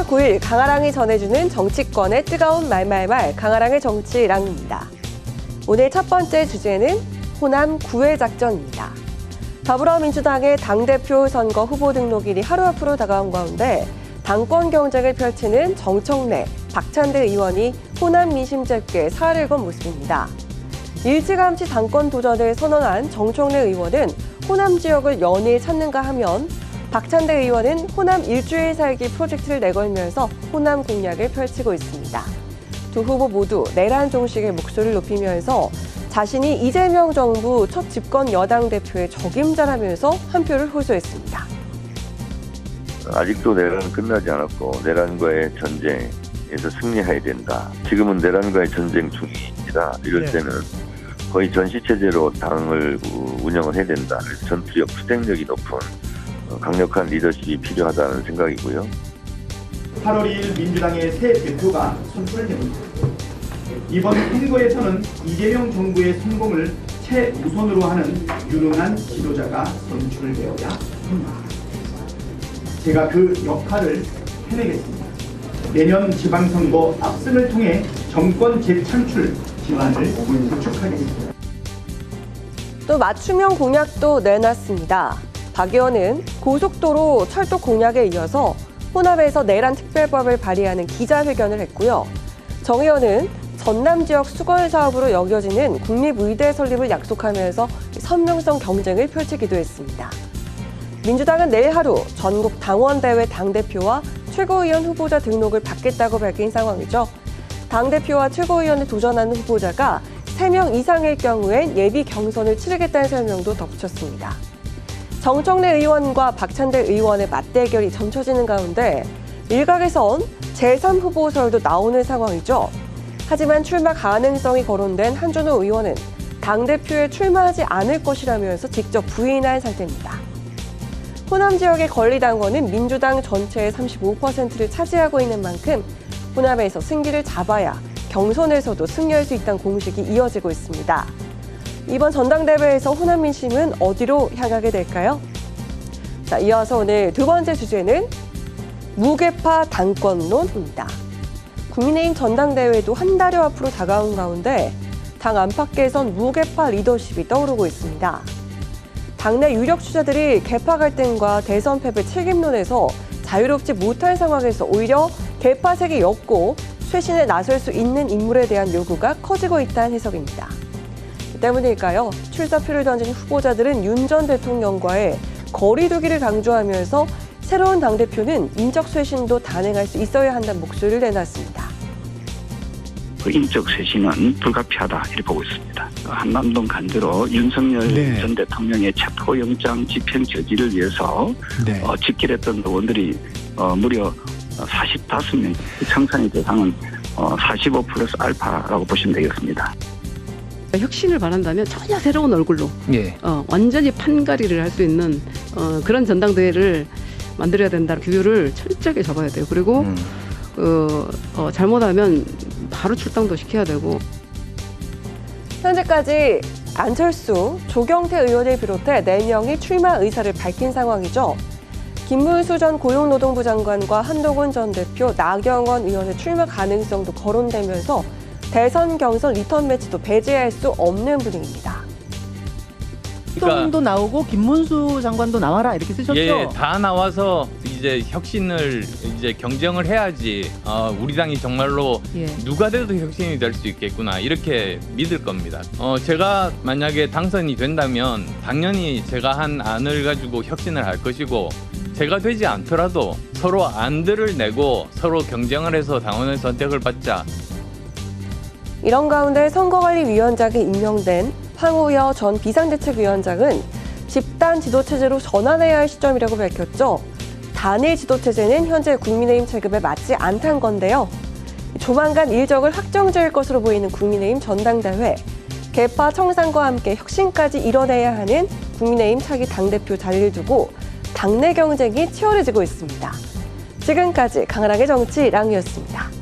10월 9일 강아랑이 전해주는 정치권의 뜨거운 말말말 강아랑의 정치랑입니다. 오늘 첫 번째 주제는 호남 구애 작전입니다. 더불어민주당의 당대표 선거 후보 등록일이 하루 앞으로 다가온 가운데 당권 경쟁을 펼치는 정청래, 박찬대 의원이 호남 민심 잡기에 살을 건 모습입니다. 일찌감치 당권 도전을 선언한 정청래 의원은 호남 지역을 연일 찾는가 하면 박찬대 의원은 호남 일주일 살기 프로젝트를 내걸면서 호남 공략을 펼치고 있습니다. 두 후보 모두 내란 종식의 목소리를 높이면서 자신이 이재명 정부 첫 집권 여당 대표의 적임자라면서 한 표를 호소했습니다. 아직도 내란은 끝나지 않았고 내란과의 전쟁에서 승리해야 된다. 지금은 내란과의 전쟁 중입니다. 이럴 때는 거의 전시체제로 당을 운영을 해야 된다. 그래서 전투력, 투쟁력이 높은 강력한 리더십이 필요하다는 생각이고요. 8월 2일 민주당의 새 대표가 선출됩니다. 이번 선거에서는 이재명 정부의 성공을 최우선으로 하는 유능한 지도자가 선출되어야 합니다. 제가 그 역할을 해내겠습니다. 내년 지방선거 압승을 통해 정권 재창출 기반을 구축하겠습니다. 또 맞춤형 공약도 내놨습니다. 박 의원은 고속도로 철도 공약에 이어서 호남에서 내란 특별법을 발의하는 기자회견을 했고요. 정 의원은 전남 지역 수건 사업으로 여겨지는 국립의대 설립을 약속하면서 선명성 경쟁을 펼치기도 했습니다. 민주당은 내일 하루 전국 당원대회 당대표와 최고위원 후보자 등록을 받겠다고 밝힌 상황이죠. 당대표와 최고위원에 도전하는 후보자가 3명 이상일 경우엔 예비 경선을 치르겠다는 설명도 덧붙였습니다. 정청래 의원과 박찬대 의원의 맞대결이 점쳐지는 가운데 일각에선 제3후보설도 나오는 상황이죠. 하지만 출마 가능성이 거론된 한준호 의원은 당대표에 출마하지 않을 것이라면서 직접 부인한 상태입니다. 호남 지역의 권리당원은 민주당 전체의 35%를 차지하고 있는 만큼 호남에서 승기를 잡아야 경선에서도 승리할 수 있다는 공식이 이어지고 있습니다. 이번 전당대회에서 호남 민심은 어디로 향하게 될까요? 자, 이어서 오늘 두 번째 주제는 무게파 당권론입니다. 국민의힘 전당대회도 한 달여 앞으로 다가온 가운데 당 안팎에선 무게파 리더십이 떠오르고 있습니다. 당내 유력 주자들이 계파 갈등과 대선 패배 책임론에서 자유롭지 못할 상황에서 오히려 계파색이 옅고 쇄신에 나설 수 있는 인물에 대한 요구가 커지고 있다는 해석입니다. 때문일까요? 출사표를 던진 후보자들은 윤 전 대통령과의 거리 두기를 강조하면서 새로운 당대표는 인적 쇄신도 단행할 수 있어야 한다는 목소리를 내놨습니다. 그 인적 쇄신은 불가피하다 이렇게 보고 있습니다. 한남동 간주로 윤석열 전 대통령의 체포영장 집행 저지를 위해서 집결했던 의원들이 무려 45명, 청산의 대상은 45 플러스 알파라고 보시면 되겠습니다. 혁신을 바란다면 전혀 새로운 얼굴로 완전히 판가리를 할 수 있는 그런 전당대회를 만들어야 된다. 규율을 철저하게 잡아야 돼요. 그리고 잘못하면 바로 출당도 시켜야 되고. 현재까지 안철수, 조경태 의원을 비롯해 4명이 출마 의사를 밝힌 상황이죠. 김문수 전 고용노동부 장관과 한동훈 전 대표, 나경원 의원의 출마 가능성도 거론되면서 대선 경선 리턴 매치도 배제할 수 없는 분위기입니다. 한동훈도 나오고 김문수 장관도 나와라 이렇게 쓰셨죠? 예, 다 나와서 이제 혁신을 이제 경쟁을 해야지 우리 당이 정말로 누가 돼도 혁신이 될 수 있겠구나 이렇게 믿을 겁니다. 제가 만약에 당선이 된다면 당연히 제가 한 안을 가지고 혁신을 할 것이고 제가 되지 않더라도 서로 안들을 내고 서로 경쟁을 해서 당원의 선택을 받자. 이런 가운데 선거관리위원장에 임명된 황우여 전 비상대책위원장은 집단 지도체제로 전환해야 할 시점이라고 밝혔죠. 단일 지도체제는 현재 국민의힘 체급에 맞지 않다는 건데요. 조만간 일정을 확정지을 것으로 보이는 국민의힘 전당대회. 계파 청산과 함께 혁신까지 이뤄내야 하는 국민의힘 차기 당대표 자리를 두고 당내 경쟁이 치열해지고 있습니다. 지금까지 강하랑의 정치랑이었습니다.